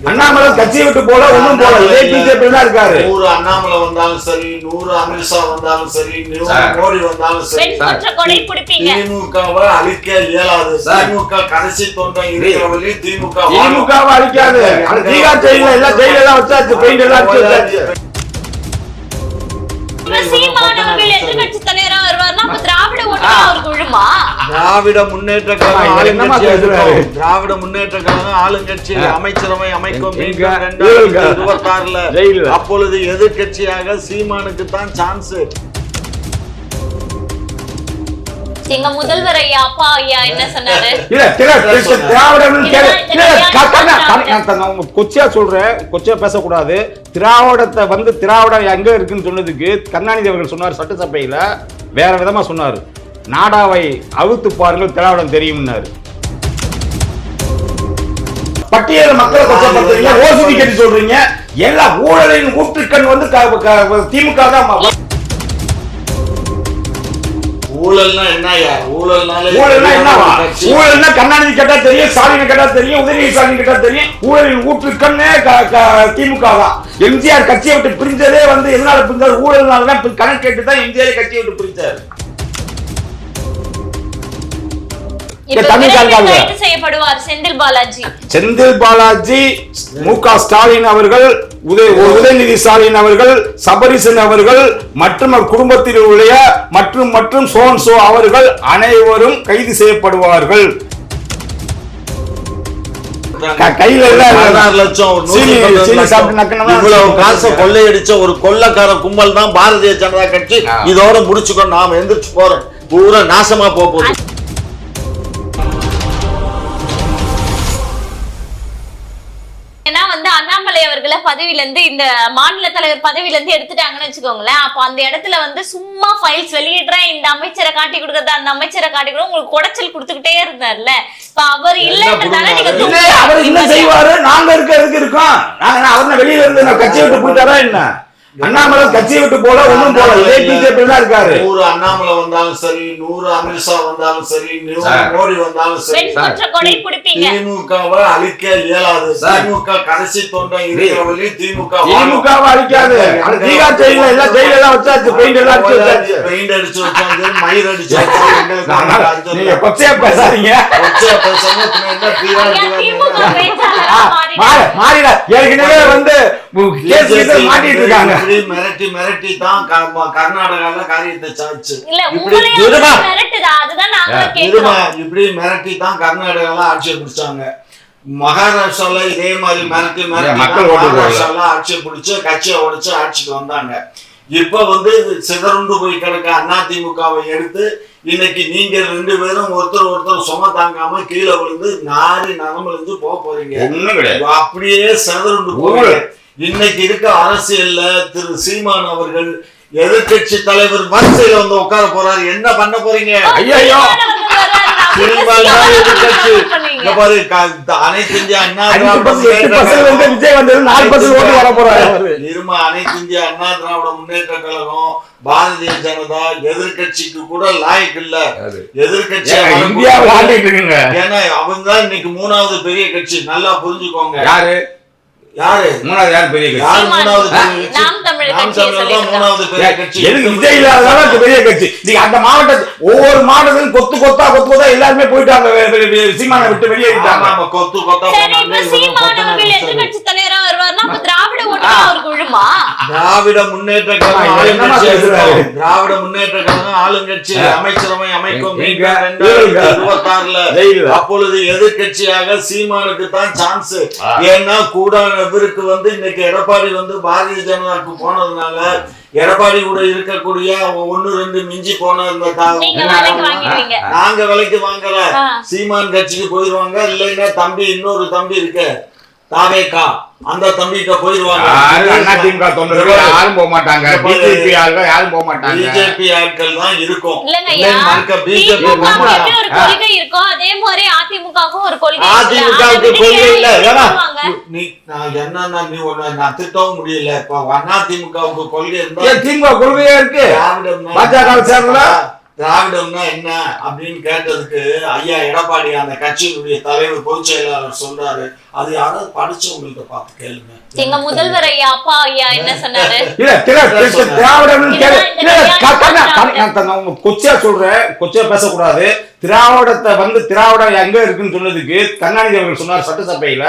அண்ணாமலை கட்சியை விட்டு போல ஒண்ணும் போல இதே பிஜேபி தான் இருக்காரு. 100 அண்ணாமலை வந்தாலும் சரி, 100 அமித்ஷா வந்தாலும் சரி, 100 மோடி வந்தாலும் சரி, திமுகவை அழிக்க இயலாது. திமுக கடைசி தொண்டை இருக்கிறவர்களே திமுகவை அழிக்காது. தீகார் ஜெயில எல்லாம் ஜெயில எல்லாம் வச்சாச்சு, பெயிண்ட் எல்லாம் வச்சாச்சு. திராவிட முன்னேற்ற கழகம் ஆளுங்கட்சி அமைச்சரவை அமைக்கும் 2026 அப்பொழுது எதிர்கட்சியாக சீமானுக்கு தான் சான்ஸ். எங்க முதல்வர் ஐயா அப்பா ஐயா என்ன சொன்னாரு? கொச்சியா சொல்றேன், கொச்சியா பேசக்கூடாது. திராவிடத்தை வந்து திராவிடம் எங்க இருக்குன்னு சொன்னதுக்கு கருணாநிதி அவர்கள் சொன்னார் சட்டசபையில, வேற விதமா சொன்னாரு. நாடாவை அவுத்து பாருங்கள் திராவிடம் தெரியும்னாரு. பட்டியல் மக்களை கொச்சப்படுத்துறீங்க, ஓசிடி கட்டி சொல்றீங்க. எல்லா ஊழலின் ஊற்றுக்கண் வந்து திமுக தான். ஊழல்னா என்னயா? ஊழல்னா கருணாநிதி கேட்டா தெரியும், ஸ்டாலின் கேட்டா தெரியும், உதயநிதி ஸ்டாலின் கேட்டா தெரியும். ஊழலின் ஊற்றுக்கண்ணே திமுக தான். எம்ஜிஆர் கட்சியை விட்டு பிரிஞ்சதே வந்து எதனால பிரிஞ்சாரு? ஊழல்னால தான். கணக்கு கேட்டு தான் எம்ஜிஆர் கட்சியை விட்டு பிரிஞ்சாரு. செந்தில் பாலாஜி, மு.க. ஸ்டாலின் அவர்கள், உதயநிதி ஸ்டாலின் அவர்கள், சபரிசன் அவர்கள் மற்றும் குடும்பத்தில் உள்ள மற்றும் சோன்சோ அவர்கள் அனைவரும் கைது செய்யப்படுவார்கள். கையில 16 லட்சம் காசை கொள்ளையடிச்ச ஒரு கொள்ளக்கார கும்பல் தான் பாரதிய ஜனதா கட்சி. இதோட முடிச்சுக்கோ, நாம எந்திரிச்சு போறோம். பூரா நாசமா போகுது. அண்ணாமலை அவர்களை பதவியில இருந்து, இந்த மாநில தலைவர் பதவியில இருந்து எடுத்துட்டாங்கன்னு வச்சுக்கோங்களேன். அப்ப அந்த இடத்துல வந்து சும்மா ஃபைல்ஸ் வெளியிடுறேன், இந்த அமைச்சரை காட்டி கொடுக்கறது, அந்த அமைச்சரை காட்டி கொடுக்க, உங்களுக்கு குடைச்சல் கொடுத்துக்கிட்டே இருந்தார்ல. இப்ப அவர் இல்லன்றதால அவர் என்ன செய்வாரு? நாங்க இருக்கிறதுக்கு இருக்கோம். அவர் வெளியில இருந்து கட்சியை விட்டு போயிட்டாரா என்ன? அண்ணாமலை கட்சியை விட்டு போல ஒண்ணும் போல இதே பிஜேபி தான் இருக்காரு. 100 அண்ணாமலை வந்தாலும் சரி, 100 அமித்ஷா வந்தாலும் சரி, 100 மோடி வந்தாலும் சரி, திமுகவை அழிக்க இயலாது. திமுக கடைசி தொண்டை இருக்கிறவர்களே திமுகவை அழிக்காது. தீகார் ஜெயில எல்லாம் ஜெயில எல்லாம் வச்சாச்சு, பெயிண்ட் எல்லாம் வச்சாச்சு, பெயிண்ட் அடிச்சு வச்சாங்க, மயிர் அடிச்சு வச்சாங்க. நீங்க கொச்சையா பேசாதீங்க. மாறிடா ஏற்கனவே வந்து மாட்டிட்டு இருக்காங்க. மிரட்டி தான் கர்நாடகால காரியத்தை சாச்சு. இப்படி மிரட்டி தான் கர்நாடகால ஆட்சியை பிடிச்சாங்க. மகாராஷ்டிரால இதே மாதிரி மிரட்டி மகாராஷ்டிரால ஆட்சியை பிடிச்சு கட்சியை உடைச்சு ஆட்சிக்கு வந்தாங்க. இப்ப வந்து சிதறுண்டு போய் கிடக்க அதிமுகவை எடுத்து இன்னைக்கு நீங்க 2 பேரும் ஒருத்தர் சும தாங்காம கீழே விழுந்து நாரி நரம்பு போக போறீங்க. அப்படியே சிதறுண்டு போறீங்க. இன்னைக்கு இருக்க அரசியல்ல திரு சீமான் அவர்கள் எதிர்கட்சி தலைவர் வரிசையில வந்து உட்கார போறாரு. என்ன பண்ண போறீங்க? ஐயோ, எதிர்கட்சி அனைத்து இந்திய அண்ணா திராவிட முன்னேற்ற கழகம், பாரதிய ஜனதா எதிர்கட்சிக்கு கூட லாய்க்கு இல்ல. எதிர்கட்சி ஏன்னா அவங்க தான் இன்னைக்கு 3வது பெரிய கட்சி. நல்லா புரிஞ்சுக்கோங்க. யாரு மூணாவது? யாரு பெரிய கட்சி? மூணாவது பெரிய கட்சி. எதுக்கு விஜய் இல்லாததால பெரிய கட்சி? நீங்க அந்த மாவட்டத்தில் ஒவ்வொரு மாவட்டத்திலும் கொத்து கொத்தா எல்லாருமே போயிட்டாங்க. சீமானை விட்டு வெளியேறிட்டாங்க. கொத்து கொத்தா திராவிட முன்னேற்ற கழகம் ஆளுங்கட்சி அமைச்சரவை அமைக்கும் 2026 அப்பொழுது எதிர்கட்சியாக சீமானுக்கு தான் சான்ஸ். ஏன்னா கூட இவருக்கு வந்து இன்னைக்கு எடப்பாடி வந்து பாரதிய ஜனதாக்கு போனதுனால எடப்பாடி கூட இருக்கக்கூடிய 1-2 மிஞ்சி போன நாங்க விலைக்கு வாங்கல. சீமான் கட்சிக்கு போயிருவாங்க. இல்லைன்னா தம்பி இன்னொரு தம்பி இருக்கு தாவேகா, அந்த தம்பிகிட்ட போயிருவாங்க. யாரும் போக மாட்டாங்க. பிஜேபி ஆட்கள் யாரும் போக மாட்டாங்க. பிஜேபி ஆட்கள் தான் இருக்கும். அதிமுகவுக்கு கொள்கை இல்ல. என்ன நீ நான் திட்டவும் முடியல. இப்ப அதிமுகவுக்கு கொள்கை இருந்தா திமுக கொள்கையா இருக்கு. பாஜக சேர்ந்தா திராவிடம்னா என்ன அப்படின்னு கேட்டதுக்கு ஐயா எடப்பாடி அந்த கட்சியினுடைய தலைவர் பொதுச் செயலாளர் சொல்றாரு. அது யாராவது படிச்சவங்கள்ட்ட பார்த்து கேளுங்க. எங்க முதல்வர் ஐயா அப்பா ஐயா என்ன சொன்னாரு? கொச்சையா சொல்றேன், கொச்சையா பேசக்கூடாது. திராவிடத்தை வந்து திராவிடம் எங்க இருக்குன்னு சொன்னதுக்கு கருணாநிதி அவர்கள் சொன்னார் சட்டசபையில,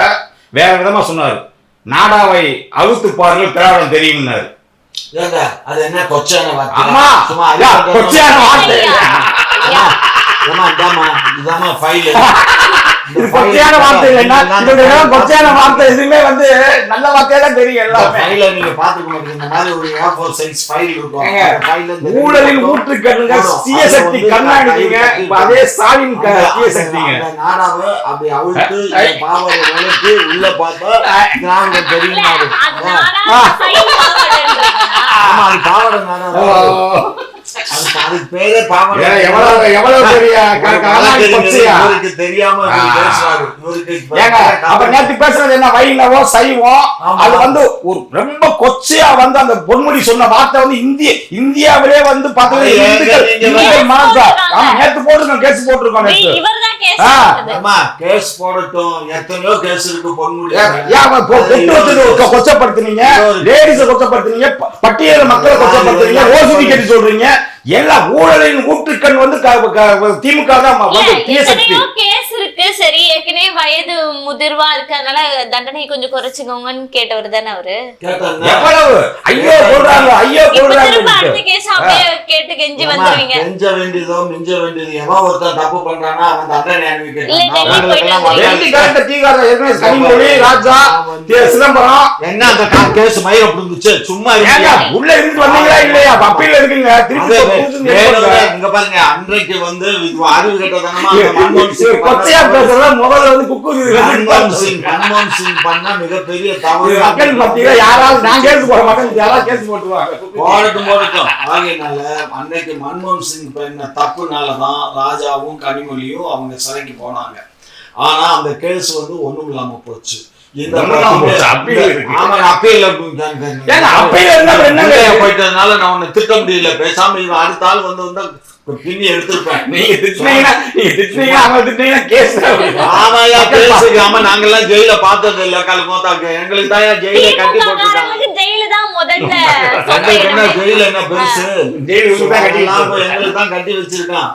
வேற விதமா சொன்னார். நாடாவை அழுத்து பாருங்கள் திராவிடம் தெரியும்னாரு. அது என்ன கொச்சான வார்த்தை? ஆமா கொச்சையான வார்த்தை. இதாமா ஃபைல். இது கொச்சையான வார்த்தை இல்லைன்னா கொச்சையான வார்த்தை எதுவுமே வந்து நல்ல வார்த்தையா தான் தெரியும். எல்லாமே நீங்க பாத்துக்கணும். இந்த மாதிரி ஒரு A4 சைஸ் ஃபைல் இருக்கும். ஊழலின் ஊற்றுக்கண்ணுங்க சிஎஸ்டி கருணாநிதிங்க, அதே ஸ்டாலின் சிஎஸ்டிங்க. நாடாவை அப்படி அவிழ்த்து பாவரை வளர்த்து உள்ள பார்த்தா திராவிடம் தெரியும். ஆமா அது பாவட நாடா. அதுக்கு பேரே பாவட. எவ்வளவு பெரிய இவருக்கு தெரியாம பேசுறாரு. அப்ப நேற்று பேசுறது என்ன வைணவோ சைவம், அது வந்து ஒரு ரொம்ப கொச்சையா வந்து அந்த பொன்முடி சொன்ன வார்த்தை வந்து இந்தியாவிலே வந்து நேற்று போட்டிருக்கோம், கேஸ் போட்டிருக்கோம். கேஸ் போடட்டும், எத்தனையோ கேஸ் இருக்கு பொன்முடி. கொச்சப்படுத்துனீங்க, லேடிஸ கொச்சப்படுத்துனீங்க, பட்டியல மக்களை கொச்சப்படுத்துனீங்க, ஓசிடி கேட்டு சொல்றீங்க. எல்லா ஊழலின் ஊற்றுக்கண் வந்து திமுக தான். கேஸ் இருக்கு சரி, ஏற்கனவே வயது முதிர்வா இருக்கு, அதனால தண்டனை கொஞ்சம் குறைச்சுக்கோங்கன்னு கேட்டவர் தானே அவரு. எவ்வளவு ஐயோ சொல்றாங்க, ஐயோ சொல்றாங்க. அடுத்த கேஸ் அப்படியே கேட்டு கெஞ்சி வந்துருவீங்க. கெஞ்ச வேண்டியதோ மிஞ்ச வேண்டியது, எவன் ஒருத்தன் தப்பு பண்றானா அவன் தண்டனை கனிமொழி, ராஜா, சிதம்பரம் என்ன அந்த கேஸ் மயிர புடுங்குச்சு. சும்மா உள்ள இருந்து வந்தீங்களா இல்லையா? அப்பீல் இருக்குங்க. திருப்பி இங்க பாருங்க, அன்றைக்கு வந்து அறிவு கட்டதனமா முதல்ல வந்து மன்மோகன் சிங் பண்ண மிகப்பெரிய தவறு. மக்கள் மத்தியில யாராவது நான் கேஸ் போட மாட்டேன், யாராவது கேஸ் போட்டுவாங்க. போடட்டும். ஆகையினால அன்னைக்கு மன்மோகன் சிங் பண்ண தப்புனாலதான் ராஜாவும் கனிமொழியும் அவங்க சிறைக்கு போனாங்க. ஆனா அந்த கேஸ் வந்து ஒண்ணும் இல்லாம போச்சு. போயிட்டதுனால நான் உன்னை திட்ட முடியல. பேசாம இவன் அடுத்த ஆள் வந்து பின்னி எடுத்திருப்பேன். ஆமா நாங்கெல்லாம் ஜெயில பார்த்தது இல்ல. எங்களுக்கு தான் ஜெயில கட்டி போட்டுருக்காங்க. ஜெயில என்ன பெருசு, எங்களுக்கு தான் கட்டி வச்சிருக்கான்.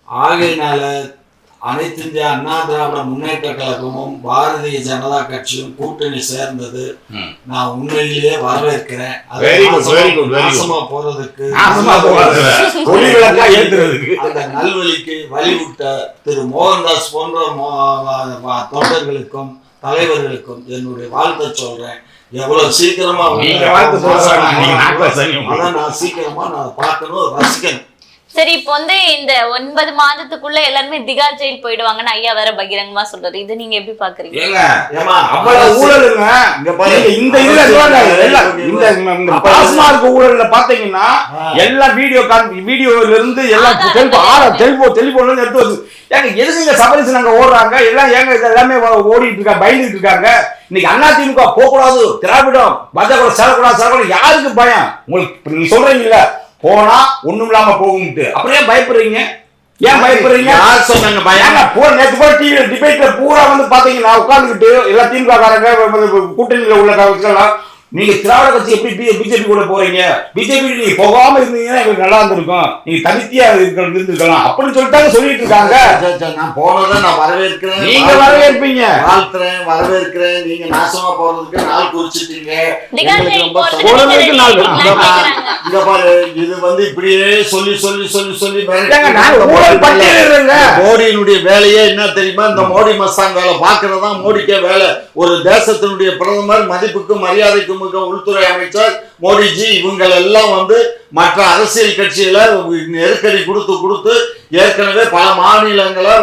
ஆகையினால அனைத்து இந்திய அண்ணா திராவிட முன்னேற்ற கழகமும் பாரதிய ஜனதா கட்சியும் கூட்டணி சேர்ந்தது நான் உண்மையிலேயே வரவேற்கிறேன். நாசமா போறதுக்கு அந்த நல்வழிக்கு வழிவிட்ட திரு மோகன்தாஸ் போன்ற தொண்டர்களுக்கும் தலைவர்களுக்கும் என்னுடைய வாழ்த்தை சொல்றேன். எவ்வளவு சீக்கிரமா அதான் நான் சீக்கிரமா நான் பார்க்கணும், ரசிக்கணும். சரி, இப்போ வந்து இந்த 9 மாதத்துக்குள்ள எல்லாருமே திகார் ஜெயில் போயிடுவாங்கன்னு ஐயா வேற பகிரங்கமா சொல்றாரு. இது நீங்க எப்படி பாக்குறீங்க? இந்த டாஸ்மாக் ஊழல்ல பாத்தீங்கன்னா எல்லா வீடியோல இருந்து எல்லாம் டெலிபோன்ல எடுத்து வந்து எதுக்கு சபரிசன் அங்க ஓடுறாங்க எல்லாம், எல்லாமே ஓடிட்டு இருக்காங்க, பயந்துட்டு இருக்காங்க. இன்னைக்கு அதிமுக போகக்கூடாது, திராவிடம் பாஜக சேரக்கூடாது, யாருக்கு பயம்? உங்களுக்கு நீங்க சொல்றீங்கல்ல போனா ஒண்ணும் இல்லாம போகும்ட்டு, அப்படியே பயப்படுறீங்க. ஏன் பயப்படுறீங்க? யார் சொன்னாங்க பயம்? நேற்று போய் டிவி டிபேட்ல பூரா வந்து பாத்தீங்கன்னா உட்கார்ந்துக்கிட்டு எல்லா திமுக காரங்க கூட்டணியில உள்ள நீங்க திராவிட கட்சி எப்படி பிஜேபி கூட போறீங்க? பிஜேபி நீங்க போகாம இருந்தீங்கன்னா எங்களுக்கு நல்லா இருந்திருக்கும், நீங்க தனித்தியா இருந்திருக்கலாம் அப்படின்னு சொல்லிட்டாங்க, சொல்லிட்டு இருக்காங்க. நான் போனதை நான் வரவேற்கிறேன், நீங்க வரவேற்பீங்க, வாழ்த்துறேன், வரவேற்கிறேன். நீங்க நாசமா போறதுக்கு நாள் குறிச்சிட்டீங்க. இங்க பாரு, இது வந்து இப்படியே சொல்லி சொல்லி சொல்லி சொல்லி மோடியினுடைய வேலையே என்ன தெரியுமா? இந்த மோடி மஸ்தான் வேலை பாக்குறதா மோடிக்கே வேலை. ஒரு தேசத்தினுடைய பிரதமர், மதிப்புக்கு மரியாதைக்கு உள்துறை அமைச்சர் மோடிஜி, இவங்க எல்லாம் வந்து மற்ற அரசியல் கட்சியில நெருக்கடி கொடுத்து ஏற்கனவே பல மாநிலங்களை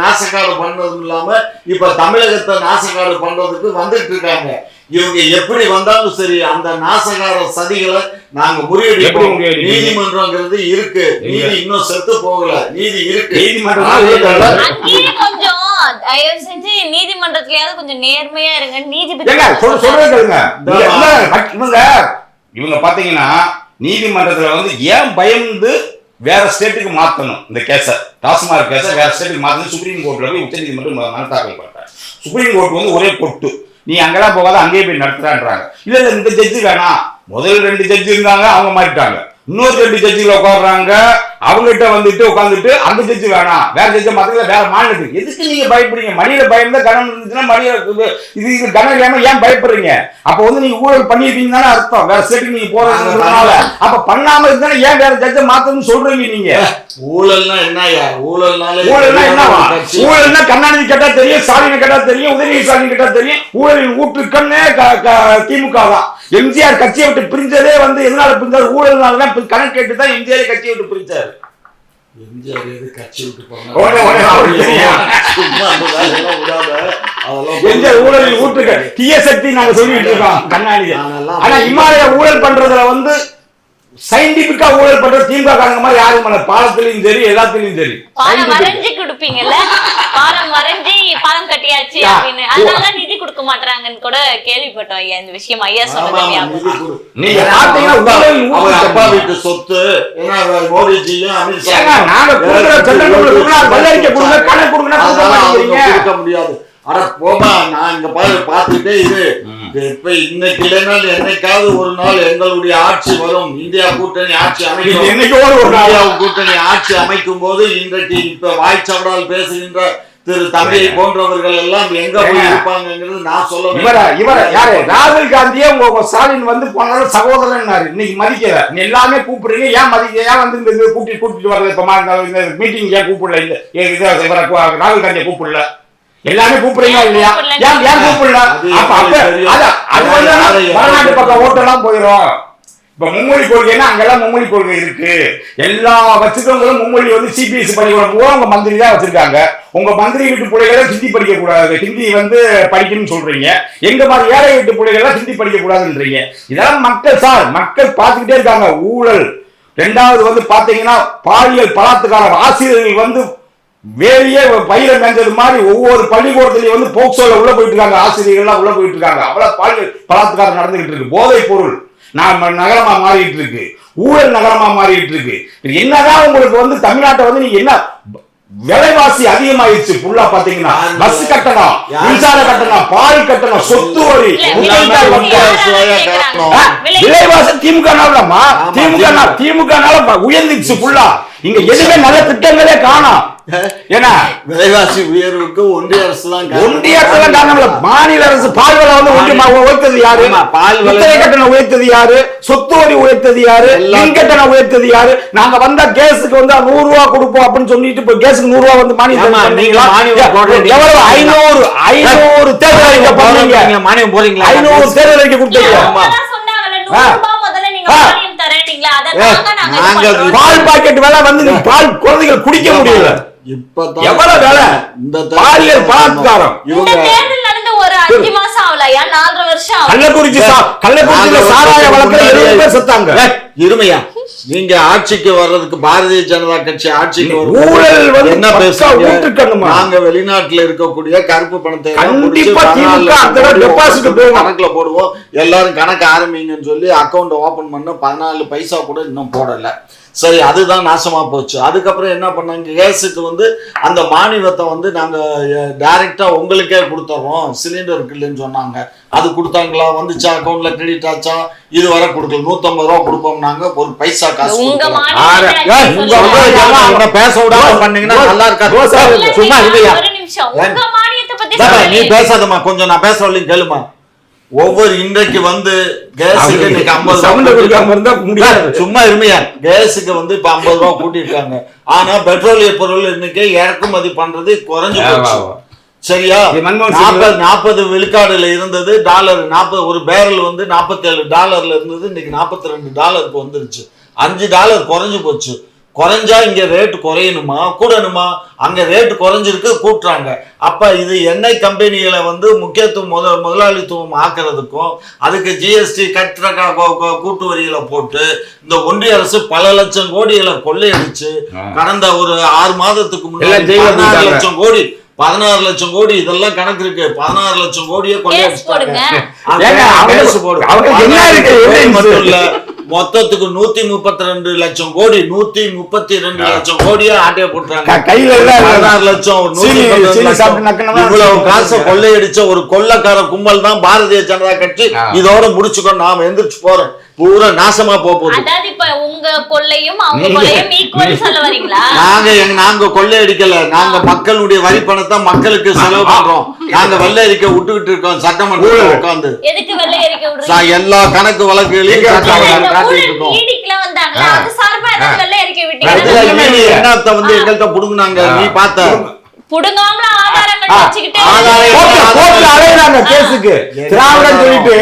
நாசக்காடு பண்றதும் இல்லாம இப்ப தமிழகத்தை நாசக்காடு பண்றதுக்கு வந்துட்டு இருக்காங்க. இவங்க எப்படி வந்தாலும் சரி அந்த நாசகார சதிகளை நாங்க முறியடிப்போம். நீதிமன்றங்கிறது இருக்கு, நீதி இன்னும் செத்து போகல, நீதி இருக்கு. நீதிமன்றத்திலயாவது கொஞ்சம் நேர்மையா இருங்க. நீதிபதி இவங்க பாத்தீங்கன்னா நீதிமன்றத்துல வந்து ஏன் பயந்து வேற ஸ்டேட்டுக்கு மாத்தணும் இந்த கேஸை, டாஸ்மாக் கேஸை வேற ஸ்டேட்டுக்கு மாத்தணும் சுப்ரீம் கோர்ட்ல போய் உச்ச நீதிமன்றம் மனு தாக்கல் பண்றாங்க. சுப்ரீம் கோர்ட் வந்து ஒரே பொட்டு, நீ அங்கெல்லாம் போகாத அங்கேயே போய் நடத்துறான்றாங்க. இல்ல இந்த ஜட்ஜி வேணாம், முதல் 2 ஜட்ஜி இருந்தாங்க அவங்க மாறிட்டாங்க, இன்னொரு 2 ஜட்ஜில உட்காடுறாங்க, அவங்ககிட்ட வந்துட்டு உட்காந்துட்டு அந்த ஜட்ஜி வேணாம் வேற ஜட்ஜி மாத்திர வேற மாநிலத்துக்கு. எதுக்கு நீங்க பயப்படுறீங்க? மணியில பயந்தா கணம் இருந்துச்சுன்னா மணியில இது கணம் இல்லாம ஏன் பயப்படுறீங்க? அப்ப வந்து நீங்க ஊழல் பண்ணிருக்கீங்க தானே அர்த்தம், வேற ஸ்டேட்டுக்கு நீங்க போறதுனால. அப்ப பண்ணாம இருந்தா ஏன் வேற ஜட்ஜை மாத்தணும்னு சொல்றீங்க நீங்க? ஊழல்னா என்னயா? ஊழல்னா என்னவா? ஊழல்னா கருணாநிதி கேட்டா தெரியும், ஸ்டாலின் கேட்டா தெரியும், உதயநிதி ஸ்டாலின் கேட்டா தெரியும். ஊழலின் ஊற்றுக்கண்ணே திமுக தான். எம்ஜிஆர் கட்சியை விட்டு பிரிஞ்சதே வந்து எதனால பிரிஞ்சாரு? ஊழல்னால கணக்கு கேட்டு தான் எம்ஜிஆர் கட்சியை விட்டு பிரிஞ்சாரு. எம்ஜிஆர் எது கட்சி விட்டு போனாங்க? ஊழலில் ஊற்றுக்க தீய சக்தி நாங்க சொல்லிட்டு இருக்கோம் கருணாநிதி. ஆனா இமாலய ஊழல் பண்றதுல வந்து சயின்டிபிக்கா ஊழல் பண்ற திமுக காரங்க மாதிரி யாரும் பண்ண, பாலத்திலையும் சரி எல்லாத்திலையும் சரி. பாலம் வரைஞ்சி கொடுப்பீங்கல்ல, பாலம் வரைஞ்சி பாலம் கட்டியாச்சு அப்படின்னு, அதனால நிதி கொடுக்க மாட்டாங்கன்னு கூட கேள்விப்பட்டோம் ஐயா. இந்த விஷயம் ஐயா சொன்னது நீங்க பாத்தீங்கன்னா அப்பா வீட்டு சொத்து மோடிஜியும் அமித்ஷா கொடுக்க முடியாது. அட போமா, நான் இங்க பார்த்துட்டே இரு. இப்ப இன்னைக்கு இல்லைனால் என்னைக்காவது ஒரு நாள் எங்களுடைய ஆட்சி வரும். இந்தியா கூட்டணி ஆட்சி அமைக்கும். கூட்டணி ஆட்சி அமைக்கும் போது இன்றைக்கு இப்ப வாய்ச்சவடால் பேசுகின்ற திரு தம்பியை போன்றவர்கள் எல்லாம் எங்க போய் இருப்பாங்கிறது நான் சொல்ல. ராகுல் காந்தியே உங்க ஸ்டாலின் வந்து போனாலும் சகோதரன் இன்னைக்கு மதிக்கல. நீ எல்லாமே கூப்பிடுறீங்க, ஏன் மதிக்க? ஏன் வந்து இந்த கூட்டிட்டு வர்றது? இப்ப மீட்டிங் ஏன் கூப்பிடல? இந்த ராகுல் காந்தியை கூப்பிடல, எல்லாமே கூப்பிடுறீங்களா இல்லையா? ஏன் கூப்பிடல? அது வந்து வடநாட்டு பக்கம் ஓட்டெல்லாம் போயிடும். இப்ப மும்மொழி கொள்கைன்னா அங்கெல்லாம் மும்மொழி கொள்கை இருக்கு. எல்லா வச்சுக்கவங்களும் மும்மொழி வந்து சிபிஎஸ்சி பள்ளிக்கூடம் கூட உங்க மந்திரி தான் வச்சிருக்காங்க. உங்க மந்திரி வீட்டு பிள்ளைகளை ஹிந்தி படிக்க கூடாது, ஹிந்தி வந்து படிக்கணும்னு சொல்றீங்க. எங்க மாதிரி ஏழை வீட்டு பிள்ளைகளை ஹிந்தி படிக்க கூடாதுன்றீங்க. இதெல்லாம் மக்கள் சார், மக்கள் பார்த்துக்கிட்டே இருக்காங்க. ஊழல். 2வது வந்து பாத்தீங்கன்னா பாலியல் பலாத்காரம். ஆசிரியர்கள் வந்து வேலையே பயிரை மேஞ்சது மாதிரி ஒவ்வொரு பள்ளிக்கூடத்திலையும் வந்து போக்சோல உள்ள போயிட்டு இருக்காங்க, ஆசிரியர்கள்லாம் உள்ள போயிட்டு இருக்காங்க. அவ்வளவு பாலியல் பலாத்காரம் நடந்துகிட்டு இருக்கு. போதைப் பொருள் நகரமா மாறிட்டு இருக்கு, ஊழல் நகரமா மாறிட்டு இருக்கு. என்னதான் உங்களுக்கு வந்து தமிழ்நாட்டை வந்து நீங்க என்ன விலைவாசி அதிகமாயிடுச்சு. ஃபுல்லா பாத்தீங்கன்னா பஸ் கட்டணம், மின்சார கட்டணம், பால் கட்டணம், சொத்து வரி, விலைவாசி திமுக உயர்ந்துச்சு ஃபுல்லா. இங்க எதுவுமே நல்ல திட்டங்களே காணோம். ஏன்னா விலைவாசி உயர்வுக்கு ஒன்றிய அரசு தான் காரணம். மாநில அரசு பால் விலை வந்து உயர்த்தது யாரு? பால் விலை கட்டணம் உயர்த்தது யாரு? சொத்து வரி உயர்த்தது யாரு? மின் கட்டணம் உயர்த்தது யாரு? நாங்க வந்தா கேஸுக்கு வந்து 100 ரூபா கொடுப்போம் அப்படின்னு சொல்லிட்டு இப்ப கேஸுக்கு 100 ரூபா வந்து மானியம் எவ்வளவு? 500 தேர்தல் அறிக்கை போடுறீங்க, மானியம் போறீங்களா? 500 தேர்தல் அறிக்கை கொடுத்தீங்க. பால் பாக்கெட் வேலை வந்து பால் குழந்தைகள் குடிக்க முடியல. எவ்வளவு வேலை? பாலியல் பலாத்காரம். கள்ளக்குறிச்சியில சாராய வழக்குல 70 பேர் செத்தாங்க. இருமையா நீங்க ஆட்சிக்கு வர்றதுக்கு பாரதிய ஜனதா கட்சி ஆட்சிக்கு ஊழல் வந்து என்ன பேசுறீங்க? நாங்க வெளிநாட்டுல இருக்கக்கூடிய கருப்பு பணத்தை கணக்குல போடுவோம், எல்லாரும் கணக்கு ஆரம்பிங்கன்னு சொல்லி அக்கௌண்ட் ஓபன் பண்ண 14 பைசா கூட இன்னும் போடல. சரி, அதுதான் நாசமா போச்சு. அதுக்கப்புறம் என்ன பண்ணாங்க? கேஸுக்கு வந்து அந்த மானியத்தை வந்து நாங்க டைரக்டா உங்களுக்கே கொடுத்துறோம், சிலிண்டருக்கு இல்லைன்னு சொன்னாங்க. அது கொடுத்தாங்களா? வந்துச்சா? அக்கௌண்ட்ல கிரெடிட் ஆச்சா? இதுவரை கொடுக்கல. 150 ரூபா கொடுப்போம் நாங்க, ஒரு பைசா காசு பேச விடாம பண்ணீங்கன்னா நல்லா இருக்காது. சும்மா இல்லையா? நீ பேசாதமா, கொஞ்சம் நான் பேச வரலையும் கேளுமா. ஒவ்வொரு இன்றைக்கு வந்து கேஸுக்கு இன்னைக்கு 50 சும்மா இருமையா, கேஸுக்கு வந்து இப்ப 50 ரூபா கூட்டிருக்காங்க. ஆனா பெட்ரோலிய பொருள் இன்னைக்கு இறக்குமதி பண்றது குறைஞ்சு போச்சு. சரியா? 40 விழுக்காடுல இருந்தது டாலர். 40 ஒரு பேரல் வந்து $47 இருந்தது, இன்னைக்கு $42 வந்துருச்சு. $5 குறைஞ்சு போச்சு. குறைஞ்சா இங்க ரேட் குறையணுமா கூடணுமா? அங்க ரேட் குறைஞ்சிருக்கு, கூட்டுறாங்க. அப்ப இது எண்ணெய் கம்பெனிகளை வந்து முக்கியத்துவம் முதலாளித்துவம் ஆக்குறதுக்கும் அதுக்கு ஜிஎஸ்டி கூட்டு வரிகளை போட்டு இந்த ஒன்றிய அரசு பல லட்சம் கோடிகளை கொள்ளையடிச்சு கடந்த ஒரு 6 மாதத்துக்கு முன்னாடி 16 லட்சம் கோடி 16 லட்சம் கோடி இதெல்லாம் கணக்கு இருக்கு. 16 லட்சம் கோடியே கொள்ளையடிச்சிட்டாங்க. மட்டும் இல்ல, மொத்தத்துக்கு 132 லட்சம் கோடி 132 லட்சம் கோடியா ஆட்டைய போட்டுறாங்க. கையில 16 லட்சம் இவ்வளவு காசை கொள்ளையடிச்ச ஒரு கொள்ளக்கார கும்பல் தான் பாரதிய ஜனதா கட்சி. இதோட முடிச்சுக்கணும், நாம எந்திரிச்சு போறோம், பூரா நாசமா போகுது. அதாவது இப்ப உங்க கொள்ளையும் அவங்க கொள்ளையும் ஈக்குவல் சொல்ல வரீங்களா? நாங்க கொள்ளையடிக்கல, நாங்க மக்களுடைய வரி பணத்தை மக்களுக்கு செலவு பண்றோம். நாங்க வெள்ளை அறிக்கை விட்டுக்கிட்டு இருக்கோம் சட்டமன்றத்தில் உட்கார்ந்து. எதுக்கு வெள்ளை அறிக்கை விடுறீங்க? எல்லா கணக்கு வழக்குகளையும் காட்டிட்டு இருக்கோம். வந்தாங்களா அது சார்பா ஏதாவது வெள்ளை அறிக்கை விட்டீங்க? என்னத்த வந்து எங்கள்கிட்ட புடுங்குனாங்க, நீ பார்த்த புடுங்காமல ஆதாரங்கள் வச்சுக்கிட்டே கேஸுக்கு திராவிடம் சொல்லிட்டு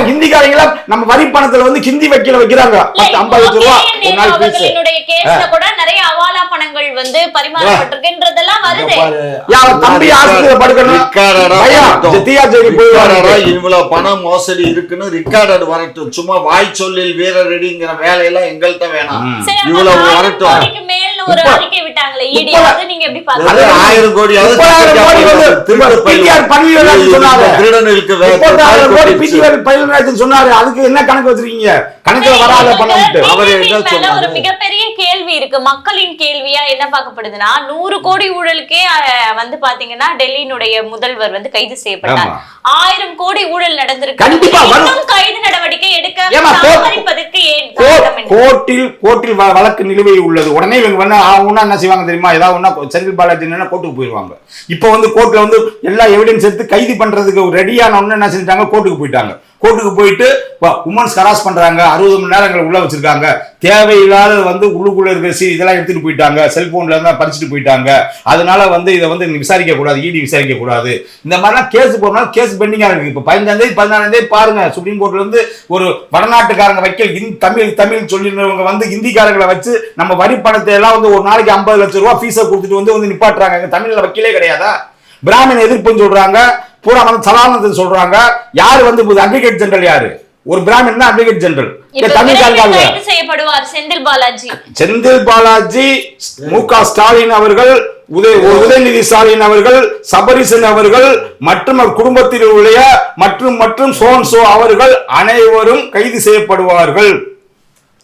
ஹிந்திக்காரங்கள நம்ம வரி பணத்துல வந்து ஹிந்தி வக்கீல வைக்கிறாங்க 50 லட்சம் ரூபாய் அவர்களுடைய கேஸ்ல கூட நிறைய அவாலா பணங்கள் வந்து பரிமாறப்பட்டிருக்குன்றதெல்லாம் வருது. தம்பி ஆஸ்பத்திரியில படுக்கணும், இவ்வளவு பணம் மோசடி இருக்குன்னு ரிக்கார்டர் வரட்டும். சும்மா வாய் சொல்லில் வீரரடிங்கிற வேலையெல்லாம் எங்கள்கிட்ட வேணாம், இவ்வளவு வரட்டும். ஒரு அறிக்கை விட்டாங்களே ஈடி, அது நீங்க எப்படி பாத்தீங்க? 1000 கோடியாவது சொன்னாரு. அதுக்கு என்ன கணக்கு வச்சிருக்கீங்க? கணக்குல வராத பணம். ஒரு மிகப்பெரிய கேள்வி இருக்கு, மக்களின் கேள்வியா என்ன பார்க்கப்படுதுன்னா, 100 கோடி ஊழலுக்கே வந்து பாத்தீங்கன்னா டெல்லியினுடைய முதல்வர் வந்து கைது செய்யப்பட்டார். 1000 கோடி ஊழல் நடந்திருக்கு, கைது நடவடிக்கை எடுக்க தாமதிப்பதற்கு ஏன்? கோர்ட்டில் வழக்கு நிலுவை உள்ளது. உடனே இவங்க என்ன செய்வாங்க தெரியுமா? ஏதாவது செந்தில் பாலாஜி கோர்ட்டுக்கு போயிருவாங்க. இப்ப வந்து கோர்ட்ல வந்து எல்லா எவிடன்ஸ் எடுத்து கைது பண்றதுக்கு ரெடியான ஒண்ணு என்ன செஞ்சாங்க, கோர்ட்டுக்கு போயிட்டாங்க. கோர்ட்டுக்கு போயிட்டு உமன்ஸ் ஹராஸ் பண்றாங்க, 60 மணி நேரங்கள் உள்ள வச்சிருக்காங்க, தேவையில்லாத வந்து உள்ளுக்குள்ள இருக்கிற இதெல்லாம் எடுத்துட்டு போயிட்டாங்க, செல்போன்ல இருந்தா பறிச்சுட்டு போயிட்டாங்க. அதனால வந்து இதை வந்து விசாரிக்க கூடாது, இடி விசாரிக்க கூடாது. இந்த மாதிரிலாம் கேஸ் போறனால கேஸ் பெண்டிங்கா இருக்கு. இப்ப 15ஆம் தேதி 14ஆம் தேதி பாருங்க, சுப்ரீம் கோர்ட்ல இருந்து ஒரு வடநாட்டுக்காரங்க வைக்கல் தமிழ் சொல்லிருந்தவங்க வந்து ஹிந்திக்காரங்களை வச்சு நம்ம வரி பணத்தை எல்லாம் வந்து ஒரு நாளைக்கு 50 லட்சம் ரூபாய் ஃபீஸை கொடுத்துட்டு வந்து நிப்பாட்டுறாங்க. தமிழ்ல வக்கீலே கிடையாதா? பிராமண எதிர்ப்புன்னு சொல்றாங்க, பூரா வந்து சலானத்தை சொல்றாங்க. யாரு வந்து அட்வொகேட் ஜெனரல்? யாரு? ஒரு பிராமணன் தான் அட்வொகேட் ஜெனரல். செந்தில் பாலாஜி, மு.க. ஸ்டாலின் அவர்கள், உதயநிதி ஸ்டாலின் அவர்கள், சபரிசன் அவர்கள் மற்றும் குடும்பத்தில் உள்ள மற்றும் சோன்சோ அவர்கள் அனைவரும் கைது செய்யப்படுவார்கள்.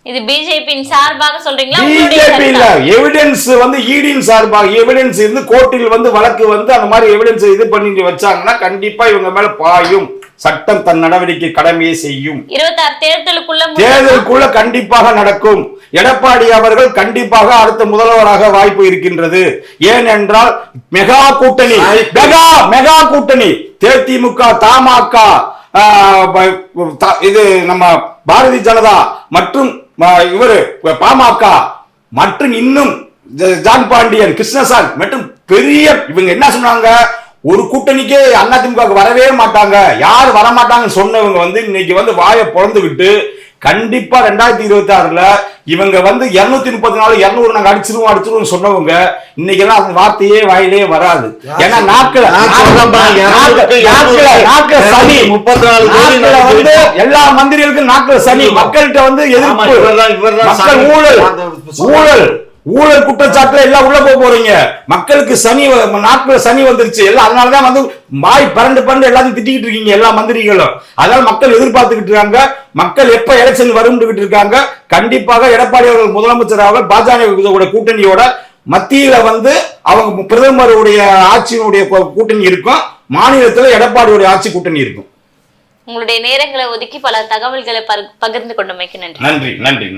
இது பிஜேபியின் சார்பாக சொல்றீங்களா? பிஜேபி இல்ல, எவிடன்ஸ் வந்து ஈடியின் சார்பாக எவிடன்ஸ் இருந்து கோர்ட்டில் வந்து வழக்கு வந்து அந்த மாதிரி எவிடன்ஸ் இது பண்ணிட்டு வச்சாங்கன்னா கண்டிப்பா இவங்க மேல பாயும். சட்டம் தன் நடவடிக்கை கடமையை செய்யும். 26 தேர்தலுக்குள்ள கண்டிப்பாக நடக்கும். எடப்பாடி அவர்கள் கண்டிப்பாக அடுத்த முதல்வராக வாய்ப்பு இருக்கின்றது. ஏனென்றால் மெகா கூட்டணி தேதிமுக, தமாக, இது நம்ம பாரதிய ஜனதா மற்றும் இவரு பாமக மற்றும் இன்னும் ஜான் பாண்டியன், கிருஷ்ணசாமி மற்றும் பெரிய இவங்க என்ன சொன்னாங்க, ஒரு கூட்டணிக்கே அதிமுக வரவே மாட்டாங்க, யார் வரமாட்டாங்கன்னு சொன்னவங்க வந்து இன்னைக்கு வந்து வாயை பொழந்துகிட்டு கண்டிப்பா 2026ல இவங்க வந்து 234 200 நாங்க அடிச்சிருவோம் சொன்னவங்க இன்னைக்கு எல்லாம் அந்த வார்த்தையே வாயிலே வராது. ஏன்னா நாட்கள் சனி 34 வந்து எல்லா மந்திரிகளுக்கும் நாட்கள் சனி. மக்கள்கிட்ட வந்து எதிர்ப்பு, ஊழல் குற்றச்சாட்டுல எல்லாம் உள்ள போறீங்க. மக்களுக்கு நாட்கள் சனி வந்துருச்சு எல்லாம். அதனாலதான் வந்து வாய் பரண்டு எல்லாத்தையும் திட்டிக்கிட்டு இருக்கீங்க எல்லா மந்திரிகளும். அதனால மக்கள் எதிர்பார்த்துக்கிட்டு இருக்காங்க. மக்கள் எப்ப எலெக்ஷன் வரும்னு இருக்காங்க. கண்டிப்பாக எடப்பாடி அவர்கள் முதலமைச்சராக பாஜக கூட்டணியோட மத்தியில வந்து அவங்க பிரதமருடைய ஆட்சியினுடைய கூட்டணி இருக்கும். மாநிலத்தில் எடப்பாடியுடைய ஆட்சி கூட்டணி இருக்கும். உங்களுடைய நேரங்களை ஒதுக்கி பல தகவல்களை பகிர்ந்து கொண்டமைக்கு நன்றி. நன்றி.